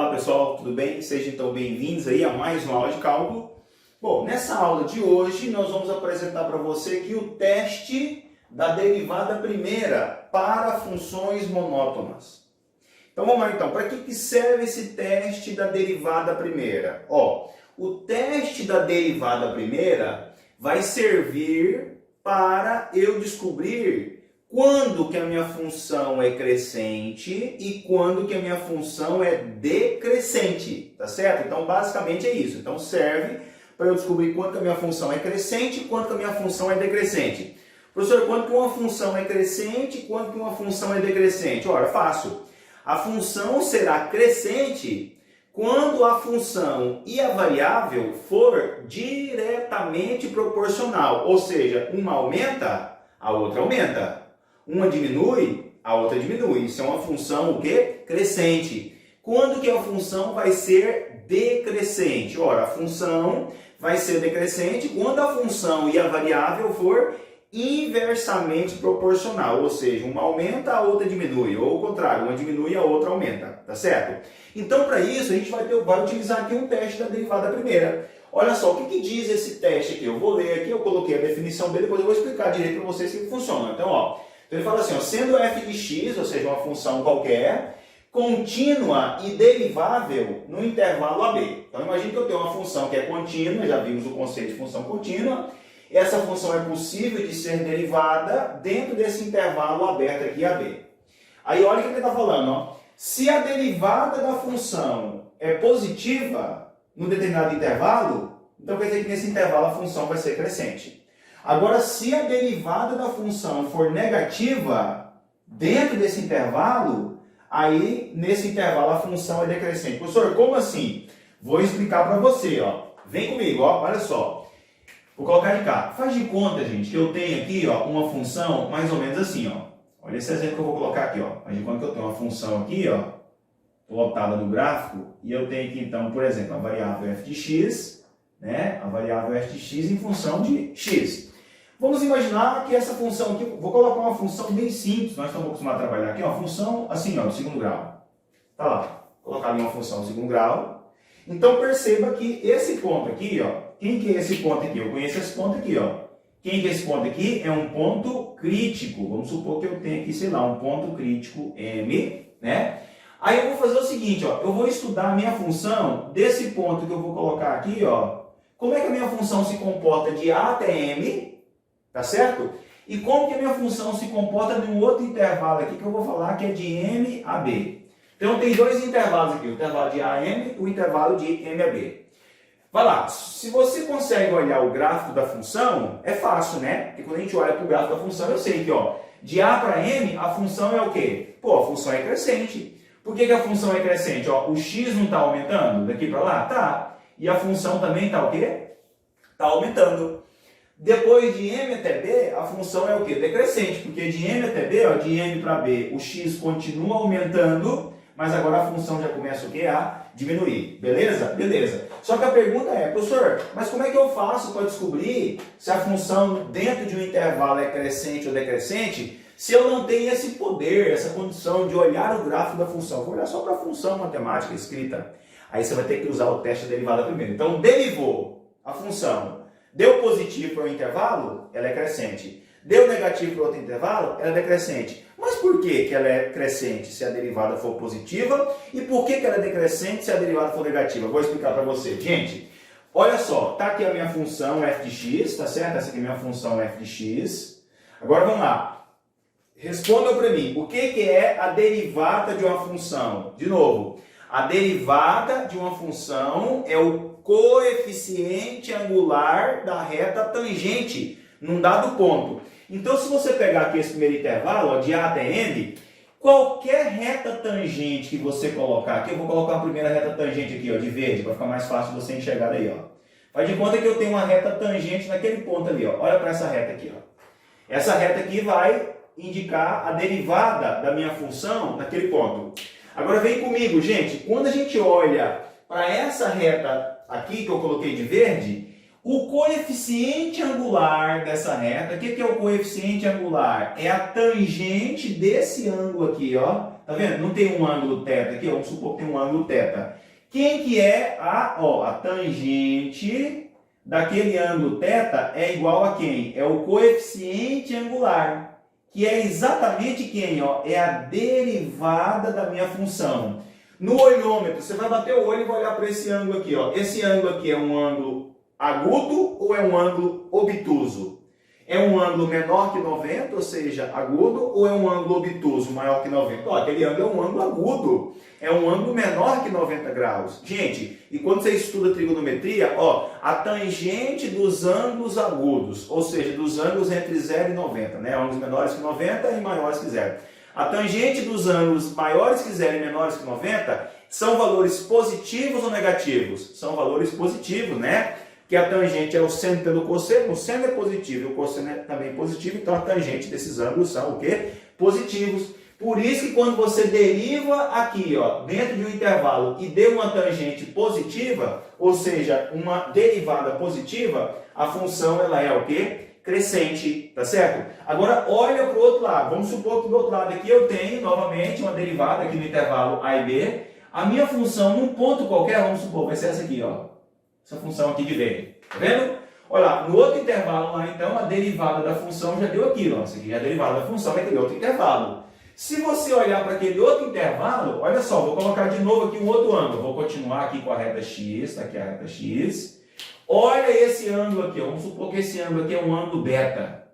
Olá pessoal, tudo bem? Sejam então bem-vindos aí a mais uma aula de cálculo. Bom, nessa aula de hoje nós vamos apresentar para você aqui o teste da derivada primeira para funções monótonas. Então vamos lá então, para que serve esse teste da derivada primeira? O teste da derivada primeira vai servir para eu descobrir quando que a minha função é crescente e quando que a minha função é decrescente, tá certo? Então, basicamente é isso. Então, serve para eu descobrir quando que a minha função é crescente e quando que a minha função é decrescente. Professor, quando que uma função é crescente e quando que uma função é decrescente? Ora, fácil. A função será crescente quando a função e a variável for diretamente proporcional. Ou seja, uma aumenta, a outra aumenta. Uma diminui, a outra diminui. Isso é uma função o quê? Crescente. Quando que a função vai ser decrescente? Ora, a função vai ser decrescente quando a função e a variável for inversamente proporcional. Ou seja, uma aumenta, a outra diminui. Ou o contrário, uma diminui, a outra aumenta. Tá certo? Então, para isso, a gente vai utilizar aqui um teste da derivada primeira. Olha só, o que diz esse teste aqui? Eu vou ler aqui, eu coloquei a definição dele, depois eu vou explicar direito para vocês como funciona. Então, ele fala assim, sendo f de x, ou seja, uma função qualquer, contínua e derivável no intervalo AB. Então, imagine que eu tenho uma função que é contínua, já vimos o conceito de função contínua. Essa função é possível de ser derivada dentro desse intervalo aberto aqui, AB. Aí, olha o que ele está falando, Se a derivada da função é positiva num determinado intervalo, então quer dizer que nesse intervalo a função vai ser crescente. Agora, se a derivada da função for negativa dentro desse intervalo, aí nesse intervalo a função é decrescente. Professor, como assim? Vou explicar para você. Vem comigo, olha só. Vou colocar de cá. Faz de conta, gente, que eu tenho aqui uma função mais ou menos assim. Olha esse exemplo que eu vou colocar aqui. Faz de conta que eu tenho uma função aqui, plotada no gráfico, e eu tenho aqui então, por exemplo, a variável f de x, né? A variável f de x em função de x. Vamos imaginar que essa função aqui, vou colocar uma função bem simples, nós estamos acostumados a trabalhar aqui, uma função assim, de segundo grau. Tá lá, colocar uma função de segundo grau. Então perceba que esse ponto aqui, quem que é esse ponto aqui? Eu conheço esse ponto aqui, Quem que é esse ponto aqui? É um ponto crítico. Vamos supor que eu tenho aqui, sei lá, um ponto crítico M, né? Aí eu vou fazer o seguinte, eu vou estudar a minha função desse ponto que eu vou colocar aqui, Como é que a minha função se comporta de A até M, tá certo? E como que a minha função se comporta em um outro intervalo aqui que eu vou falar que é de M a B. Então tem dois intervalos aqui, o intervalo de A a M e o intervalo de M a B. Vai lá, se você consegue olhar o gráfico da função, é fácil, né? Porque quando a gente olha para o gráfico da função, eu sei que de A para M, a função é o quê? A função é crescente. Por que a função é crescente? O x não está aumentando daqui para lá? Tá. E a função também está o quê? Está aumentando. Depois de M até B, a função é o quê? Decrescente, porque de M até B, de M para B, o x continua aumentando, mas agora a função já começa o quê? A diminuir. Beleza? Beleza. Só que a pergunta é, professor, mas como é que eu faço para descobrir se a função dentro de um intervalo é crescente ou decrescente, se eu não tenho esse poder, essa condição de olhar o gráfico da função? Vou olhar só para a função matemática escrita. Aí você vai ter que usar o teste da derivada primeiro. Então, derivou a função. Deu positivo para o intervalo, ela é crescente. Deu negativo para outro intervalo, ela é decrescente. Mas por que ela é crescente se a derivada for positiva? E por que ela é decrescente se a derivada for negativa? Vou explicar para você. Gente, olha só, tá aqui a minha função f de x, tá certo? Essa aqui é a minha função f de x. Agora vamos lá. Respondam para mim, o que é a derivada de uma função? De novo, a derivada de uma função é o coeficiente angular da reta tangente num dado ponto. Então, se você pegar aqui esse primeiro intervalo, de A até M, qualquer reta tangente que você colocar aqui, eu vou colocar a primeira reta tangente aqui, de verde, para ficar mais fácil você enxergar daí, Faz de conta que eu tenho uma reta tangente naquele ponto ali, Olha para essa reta aqui, Essa reta aqui vai indicar a derivada da minha função naquele ponto. Agora vem comigo, gente, quando a gente olha para essa reta aqui que eu coloquei de verde, o coeficiente angular dessa reta, o que é o coeficiente angular? É a tangente desse ângulo aqui, Tá vendo? Não tem um ângulo θ aqui, vamos supor que tem um ângulo θ. Quem que é a tangente daquele ângulo θ é igual a quem? É o coeficiente angular, que é exatamente quem? Ó, é a derivada da minha função. No olhômetro, você vai bater o olho e vai olhar para esse ângulo aqui. Ó. Esse ângulo aqui é um ângulo agudo ou é um ângulo obtuso? É um ângulo menor que 90, ou seja, agudo, ou é um ângulo obtuso, maior que 90? Ó, aquele ângulo é um ângulo agudo, é um ângulo menor que 90 graus. Gente, e quando você estuda trigonometria, ó, a tangente dos ângulos agudos, ou seja, dos ângulos entre 0 e 90, né? Ângulos menores que 90 e maiores que 0. A tangente dos ângulos maiores que 0 e menores que 90 são valores positivos ou negativos? São valores positivos, né? Que a tangente é o seno pelo cosseno é positivo e o cosseno é também positivo, então a tangente desses ângulos são o quê? Positivos. Por isso que quando você deriva aqui, ó, dentro de um intervalo e deu uma tangente positiva, ou seja, uma derivada positiva, a função ela é o quê? Crescente, tá certo? Agora olha para o outro lado, vamos supor que do outro lado aqui eu tenho novamente uma derivada aqui no intervalo A e B, a minha função num ponto qualquer, vamos supor, vai ser essa aqui, ó. Essa função aqui de V, tá vendo? Olha lá, no outro intervalo lá, então, a derivada da função já deu aqui, ó. Isso aqui é a derivada da função naquele outro intervalo. Se você olhar para aquele outro intervalo, olha só, vou colocar de novo aqui um outro ângulo. Vou continuar aqui com a reta X, tá aqui a reta X. Olha esse ângulo aqui, ó. Vamos supor que esse ângulo aqui é um ângulo beta.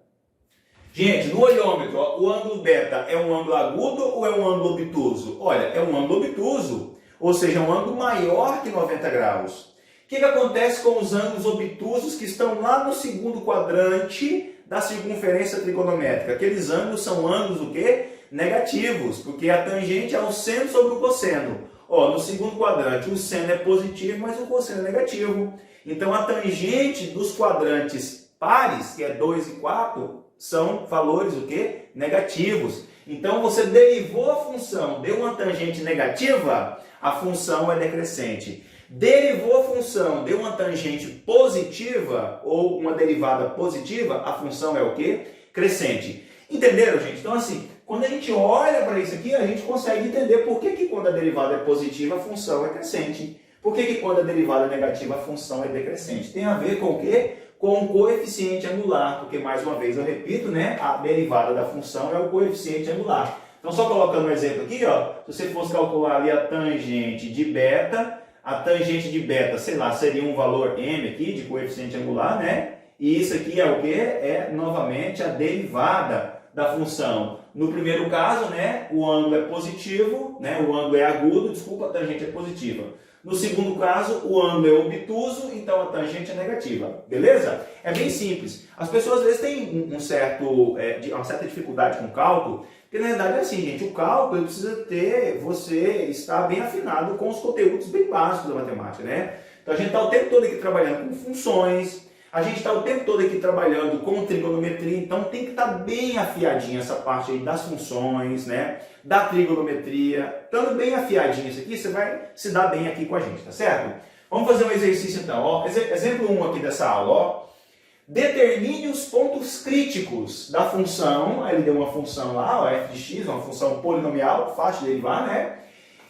Gente, no olhômetro, ó, o ângulo beta é um ângulo agudo ou é um ângulo obtuso? Olha, é um ângulo obtuso, ou seja, um ângulo maior que 90 graus. O que acontece com os ângulos obtusos que estão lá no segundo quadrante da circunferência trigonométrica? Aqueles ângulos são ângulos o quê? Negativos, porque a tangente é o seno sobre o cosseno. Ó, no segundo quadrante o seno é positivo, mas o cosseno é negativo. Então a tangente dos quadrantes pares, que é 2 e 4, são valores o quê? Negativos. Então você derivou a função, deu uma tangente negativa, a função é decrescente. Derivou a função, deu uma tangente positiva ou uma derivada positiva, a função é o quê? Crescente. Entenderam, gente? Então, assim, quando a gente olha para isso aqui, a gente consegue entender por que quando a derivada é positiva, a função é crescente. Por que quando a derivada é negativa, a função é decrescente? Tem a ver com o quê? Com o coeficiente angular, porque, mais uma vez, eu repito, né? A derivada da função é o coeficiente angular. Então, só colocando um exemplo aqui, ó, se você fosse calcular ali a tangente de beta, a tangente de beta, sei lá, seria um valor m aqui, de coeficiente angular, né? E isso aqui é o quê? É, novamente, a derivada da função. No primeiro caso, né, o ângulo é positivo, né, o ângulo é agudo, desculpa, a tangente é positiva. No segundo caso, o ângulo é obtuso, então a tangente é negativa. Beleza? É bem simples. As pessoas às vezes têm uma certa dificuldade com o cálculo, porque na verdade é assim, gente, o cálculo precisa ter, você estar bem afinado com os conteúdos bem básicos da matemática, né? Então a gente está o tempo todo aqui trabalhando com funções, a gente está o tempo todo aqui trabalhando com trigonometria, então tem que estar bem afiadinho essa parte aí das funções, né? Da trigonometria. Estando bem afiadinho isso aqui, você vai se dar bem aqui com a gente, tá certo? Vamos fazer um exercício então, ó. Exemplo 1 aqui dessa aula, ó. Determine os pontos críticos da função, aí ele deu uma função lá, ó, f de x, uma função polinomial, fácil de derivar, né?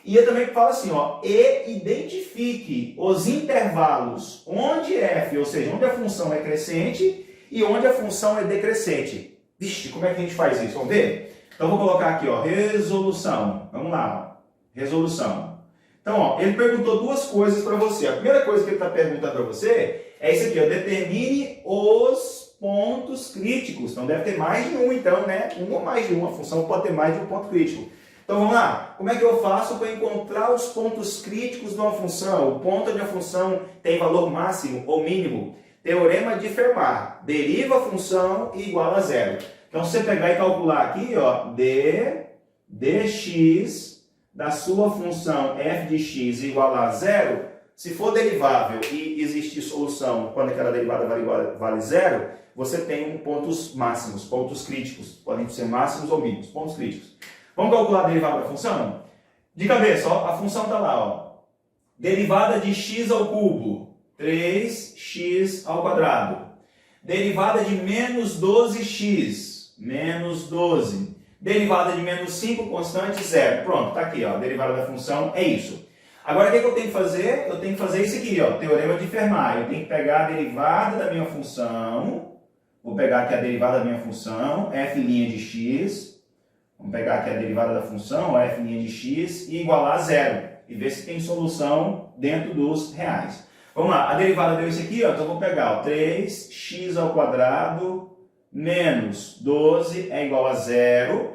E ele também fala assim, ó, e identifique os intervalos onde f, ou seja, onde a função é crescente e onde a função é decrescente. Vixe, como é que a gente faz isso? Vamos ver? Então, vou colocar aqui, ó, resolução. Vamos lá, ó, resolução. Então, ó, ele perguntou duas coisas para você. A primeira coisa que ele está perguntando para você é isso aqui, ó, determine os pontos críticos. Então, deve ter mais de um, então, né? Um ou mais de um. A função pode ter mais de um ponto crítico. Então, vamos lá. Como é que eu faço para encontrar os pontos críticos de uma função? O ponto onde a função tem valor máximo ou mínimo. Teorema de Fermat. Deriva a função e igual a zero. Então, se você pegar e calcular aqui, ó, dx da sua função f de x igual a zero, se for derivável e existir solução quando aquela derivada vale zero, você tem pontos máximos, pontos críticos. Podem ser máximos ou mínimos, pontos críticos. Vamos calcular a derivada da função? De cabeça, ó, a função está lá, ó. Derivada de x ao cubo, 3x ao quadrado. Derivada de menos 12x, menos 12. Derivada de menos 5, constante, zero. Pronto, está aqui, ó, a derivada da função é isso. Agora, o que eu tenho que fazer? Eu tenho que fazer isso aqui, ó, teorema de Fermat. Eu tenho que pegar a derivada da minha função. Vou pegar aqui a derivada da minha função, f' de x. Vamos pegar aqui a derivada da função, f' de x, e igualar a zero. E ver se tem solução dentro dos reais. Vamos lá, a derivada deu isso aqui, ó, então eu vou pegar ó, 3x ao quadrado menos 12 é igual a zero.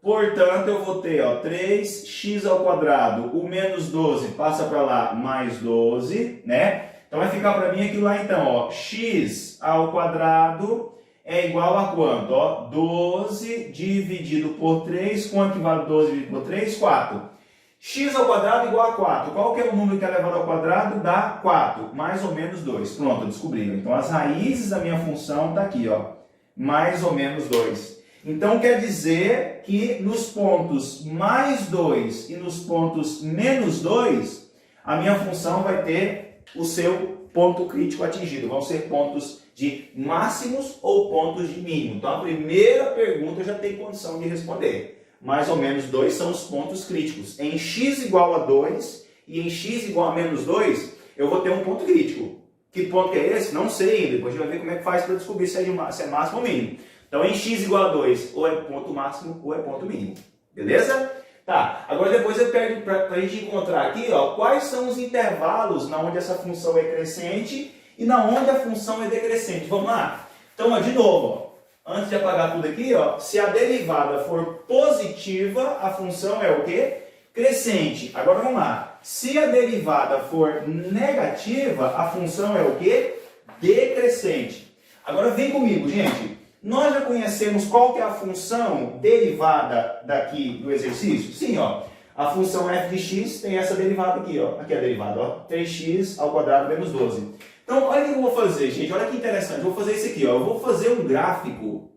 Portanto, eu vou ter ó, 3x ao quadrado, o menos 12 passa para lá, mais 12, né? Então vai ficar para mim aquilo lá então, ó, x ao quadrado é igual a quanto? Ó, 12 dividido por 3, quanto que vale 12 dividido por 3? 4. X ao quadrado igual a 4. Qual que é o número que é elevado ao quadrado? Dá 4, mais ou menos 2. Pronto, descobriram. Então as raízes da minha função tá aqui, ó, mais ou menos 2. Então quer dizer que nos pontos mais 2 e nos pontos menos 2, a minha função vai ter o seu ponto crítico atingido. Vão ser pontos de máximos ou pontos de mínimo. Então a primeira pergunta eu já tenho condição de responder. Mais ou menos 2 são os pontos críticos. Em x igual a 2 e em x igual a menos 2, eu vou ter um ponto crítico. Que ponto que é esse? Não sei ainda. Depois a gente vai ver como é que faz para descobrir se é máximo ou mínimo. Então, em x igual a 2, ou é ponto máximo ou é ponto mínimo. Beleza? Tá. Agora, depois eu pego para a gente encontrar aqui, ó, quais são os intervalos na onde essa função é crescente e na onde a função é decrescente. Vamos lá? Então, ó, de novo, ó, antes de apagar tudo aqui, ó, se a derivada for positiva, a função é o quê? Crescente. Agora, vamos lá. Se a derivada for negativa, a função é o quê? Decrescente. Agora, vem comigo, gente. Nós já conhecemos qual que é a função derivada daqui do exercício? Sim, ó. A função f de x tem essa derivada aqui, ó. Aqui é a derivada, ó. 3x ao quadrado menos 12. Então, olha o que eu vou fazer, gente. Olha que interessante. Eu vou fazer isso aqui, ó. Eu vou fazer um gráfico.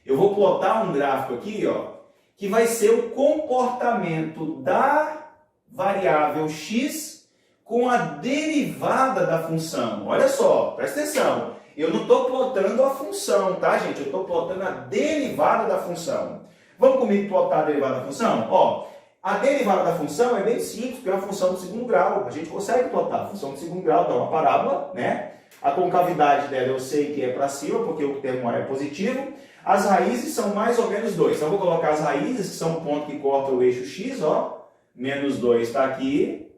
Eu vou plotar um gráfico aqui, ó, que vai ser o comportamento da variável x com a derivada da função. Olha só, presta atenção. Eu não estou plotando a função, tá, gente? Eu estou plotando a derivada da função. Vamos comigo plotar a derivada da função? Ó, a derivada da função é bem simples, porque é uma função de segundo grau. A gente consegue plotar. A função de segundo grau dá uma parábola, né? A concavidade dela eu sei que é para cima, porque o termo A é positivo. As raízes são mais ou menos 2. Então eu vou colocar as raízes, que são o ponto que corta o eixo x, ó. Menos 2 está aqui.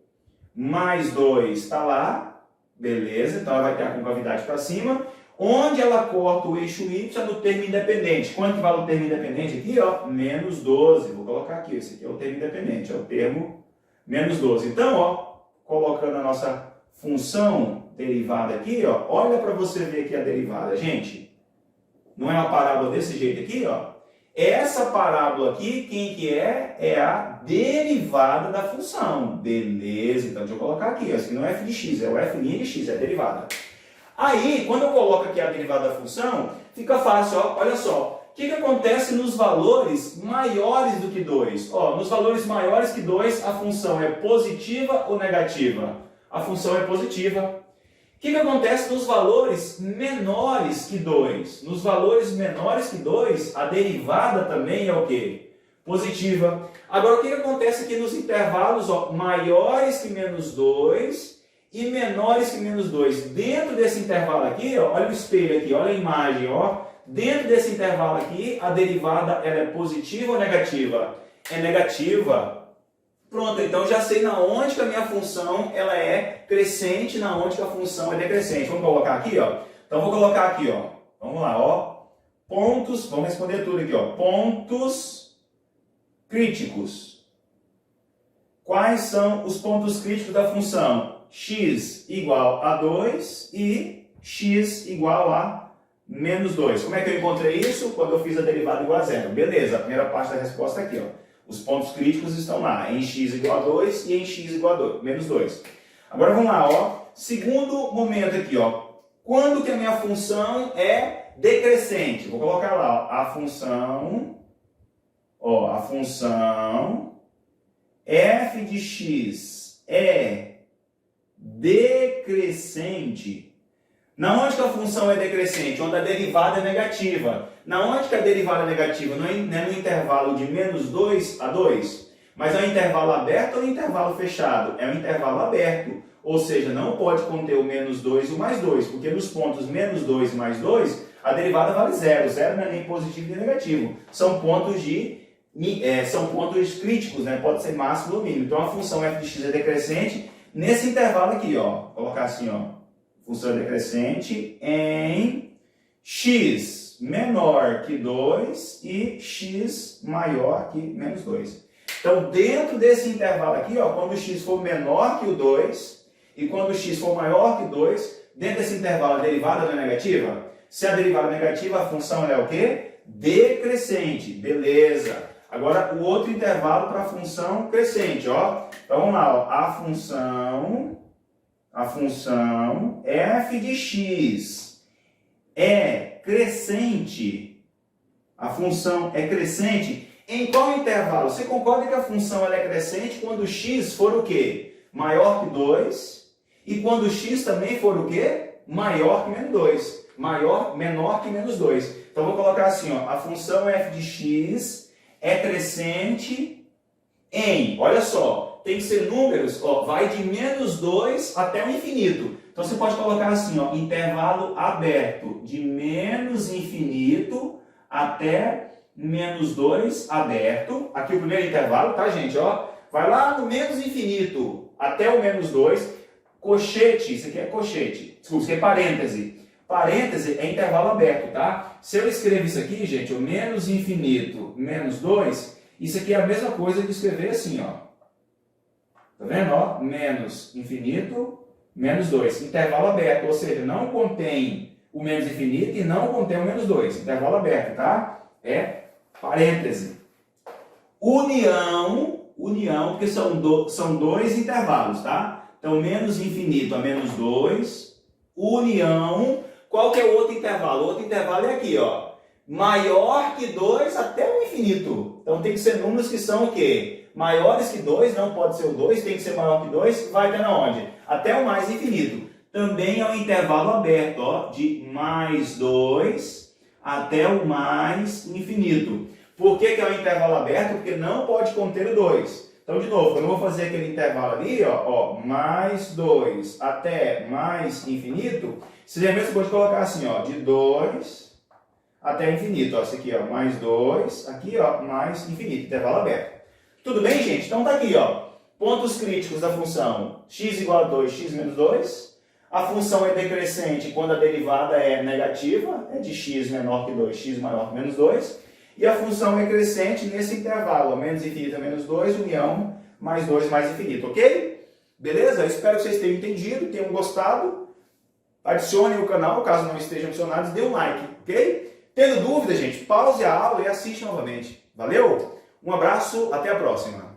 Mais 2 está lá. Beleza, então ela vai ter a concavidade para cima. Onde ela corta o eixo y é no termo independente. Quanto vale o termo independente aqui? Ó, menos 12. Vou colocar aqui, esse aqui é o termo independente, é o termo menos 12. Então, ó, colocando a nossa função derivada aqui, ó, olha para você ver aqui a derivada. Gente, não é uma parábola desse jeito aqui, ó? Essa parábola aqui, quem que é? É a derivada da função. Beleza, então deixa eu colocar aqui. Esse aqui não é f de x, é o f' de x, é a derivada. Aí, quando eu coloco aqui a derivada da função, fica fácil, ó. Olha só. O que acontece nos valores maiores do que 2? Ó, nos valores maiores que 2, a função é positiva ou negativa? A função é positiva. O que acontece nos valores menores que 2? Nos valores menores que 2, a derivada também é o quê? Positiva. Agora, o que acontece aqui nos intervalos, ó, maiores que menos 2 e menores que menos 2? Dentro desse intervalo aqui, ó, olha o espelho aqui, olha a imagem, ó. Dentro desse intervalo aqui, a derivada ela é positiva ou negativa? É negativa. Pronto, então já sei na onde que a minha função ela é crescente, na onde que a função é decrescente. Vamos colocar aqui, ó. Então vou colocar aqui, ó. Vamos lá, ó. Pontos, vamos responder tudo aqui, ó. Pontos críticos. Quais são os pontos críticos da função? X igual a 2 e x igual a menos 2. Como é que eu encontrei isso? Quando eu fiz a derivada igual a zero. Beleza, a primeira parte da resposta aqui, ó. Os pontos críticos estão lá, em x igual a 2 e em x igual a menos 2. Agora vamos lá, ó. Segundo momento aqui, ó. Quando que a minha função é decrescente? Vou colocar lá, ó. A função f de x é decrescente Na onde que a função é decrescente? Onde a derivada é negativa. Na onde que a derivada é negativa? Não é no intervalo de menos 2 a 2, mas é um intervalo aberto ou um intervalo fechado? É um intervalo aberto, ou seja, não pode conter o menos 2 e o mais 2, porque nos pontos menos 2 e mais 2, a derivada vale zero. Zero não é nem positivo nem negativo. São pontos críticos, né? Pode ser máximo ou mínimo. Então a função f de x é decrescente nesse intervalo aqui, ó. Vou colocar assim, ó. Função é decrescente em x menor que 2 e x maior que menos 2. Então, dentro desse intervalo aqui, ó, quando o x for menor que o 2 e quando o x for maior que 2, dentro desse intervalo a derivada não é negativa? Se a derivada é negativa, a função é o quê? Decrescente. Beleza. Agora, o outro intervalo para a função crescente, ó. Então, vamos lá, ó. A função f de x é crescente. A função é crescente em qual intervalo? Você concorda que a função ela é crescente quando x for o quê? Maior que 2 e quando x também for o quê? Maior que menos 2. Menor que menos 2. Então, vou colocar assim, ó. A função f de x é crescente em, olha só, tem que ser números, ó, vai de menos 2 até o infinito. Então você pode colocar assim, ó, intervalo aberto, de menos infinito até menos 2 aberto. Aqui o primeiro intervalo, tá, gente? Ó, vai lá no menos infinito até o menos 2. Cochete, isso aqui é cochete, desculpa, isso aqui é parêntese. Parêntese é intervalo aberto, tá? Se eu escrevo isso aqui, gente, o menos infinito menos 2, isso aqui é a mesma coisa de escrever assim, ó. Tá vendo? Ó, menos infinito menos 2. Intervalo aberto, ou seja, não contém o menos infinito e não contém o menos 2. Intervalo aberto, tá? É parêntese. União, porque são dois intervalos, tá? Então, menos infinito a menos 2. União. Qual que é o outro intervalo? O outro intervalo é aqui, ó. Maior que 2 até o infinito. Então, tem que ser números que são o quê? Maiores que 2, não pode ser o 2, tem que ser maior que 2, vai até onde? Até o mais infinito. Também é um intervalo aberto, ó, de mais 2 até o mais infinito. Por que é um intervalo aberto? Porque não pode conter o 2. Então, de novo, quando eu vou fazer aquele intervalo ali, ó, mais 2 até mais infinito, você mesmo pode colocar assim, ó, de 2 até infinito. Ó, esse aqui, ó, mais 2, aqui, ó, mais infinito, intervalo aberto. Tudo bem, gente? Então tá aqui, ó, pontos críticos da função x igual a 2, x menos 2. A função é decrescente quando a derivada é negativa, é de x menor que 2, x maior que menos 2. E a função é crescente nesse intervalo, menos infinito a menos 2, união, mais 2 mais infinito, ok? Beleza? Eu espero que vocês tenham entendido, tenham gostado. Adicione o canal, caso não estejam adicionados, dê um like, ok? Tendo dúvida, gente, pause a aula e assiste novamente. Valeu? Um abraço, até a próxima.